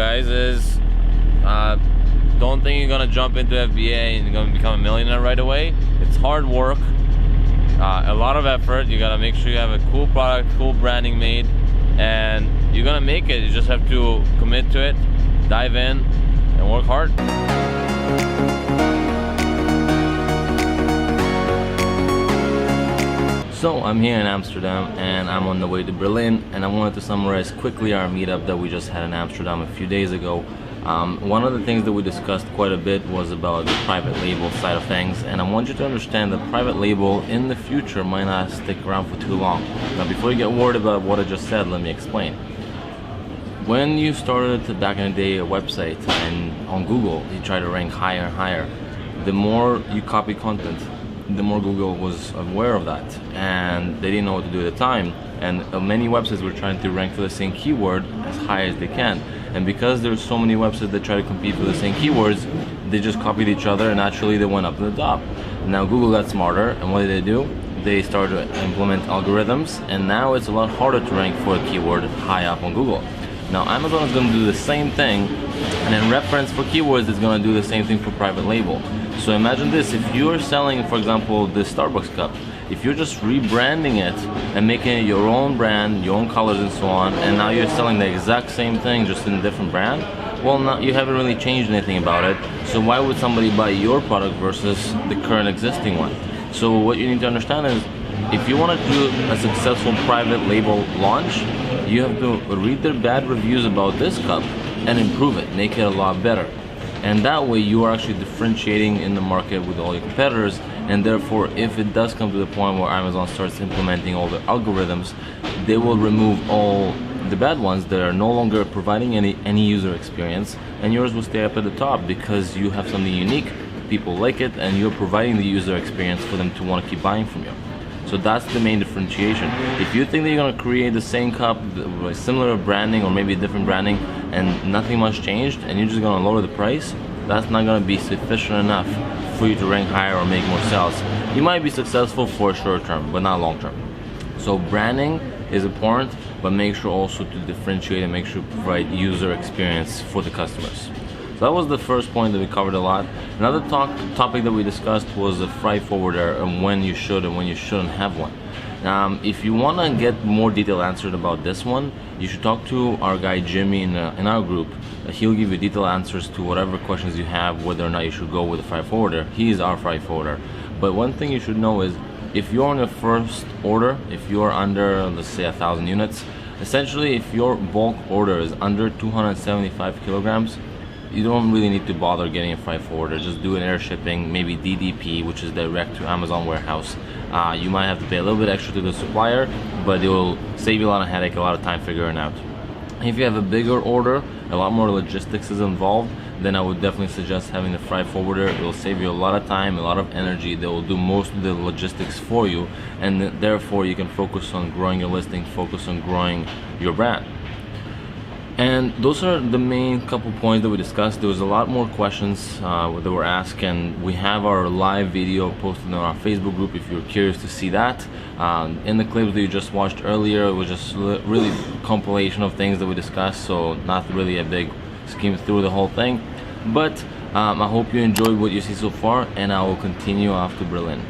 guys is don't think you're gonna jump into FBA and you're gonna become a millionaire right away. It's hard work, a lot of effort. You gotta make sure you have a cool product, cool branding made, and you're gonna make it. You just have to commit to it, dive in, and work hard. So I'm here in Amsterdam and I'm on the way to Berlin, and I wanted to summarize quickly our meetup that we just had in Amsterdam a few days ago. One of the things that we discussed quite a bit was about the private label side of things, and I want you to understand that private label in the future might not stick around for too long. Now before you get worried about what I just said, let me explain. When you started back in the day a website and on Google you try to rank higher and higher, the more you copy content, the more Google was aware of that, and they didn't know what to do at the time, and many websites were trying to rank for the same keyword as high as they can, and because there's so many websites that try to compete for the same keywords, they just copied each other and naturally they went up to the top. Now Google got smarter, and what did they do? They started to implement algorithms, and now it's a lot harder to rank for a keyword high up on Google. Now Amazon is going to do the same thing, and in reference for keywords it's going to do the same thing for private label. So imagine this: if you're selling, for example, the Starbucks cup, if you're just rebranding it and making it your own brand, your own colors and so on, and now you're selling the exact same thing just in a different brand, well, you haven't really changed anything about it. So why would somebody buy your product versus the current existing one? So what you need to understand is, if you want to do a successful private label launch, you have to read their bad reviews about this cup and improve it, make it a lot better. And that way you are actually differentiating in the market with all your competitors, and therefore if it does come to the point where Amazon starts implementing all the algorithms, they will remove all the bad ones that are no longer providing any user experience, and yours will stay up at the top because you have something unique, people like it, and you're providing the user experience for them to want to keep buying from you. So that's the main differentiation. If you think that you're going to create the same cup with similar branding or maybe different branding and nothing much changed, and you're just going to lower the price, that's not going to be sufficient enough for you to rank higher or make more sales. You might be successful for a short term, but not long term. So branding is important, but make sure also to differentiate and make sure you provide user experience for the customers. So that was the first point that we covered a lot. Another topic that we discussed was the freight forwarder and when you should and when you shouldn't have one. If you want to get more detailed answers about this one, you should talk to our guy Jimmy in our group. He'll give you detailed answers to whatever questions you have, whether or not you should go with a freight forwarder. He is our freight forwarder. But one thing you should know is, if you're on your first order, if you're under, let's say, 1,000 units, essentially if your bulk order is under 275 kilograms, you don't really need to bother getting a freight forwarder. Just do an air shipping, maybe DDP, which is direct to Amazon warehouse. You might have to pay a little bit extra to the supplier, but it will save you a lot of headache, a lot of time figuring out. If you have a bigger order, a lot more logistics is involved, then I would definitely suggest having the freight forwarder. It will save you a lot of time, a lot of energy. They will do most of the logistics for you, and therefore you can focus on growing your listing, focus on growing your brand. And those are the main couple points that we discussed. There was a lot more questions that were asked, and we have our live video posted on our Facebook group if you're curious to see that. In the clips that you just watched earlier, it was just really compilation of things that we discussed, so not really a big scheme through the whole thing. But I hope you enjoyed what you see so far, and I will continue off to Berlin.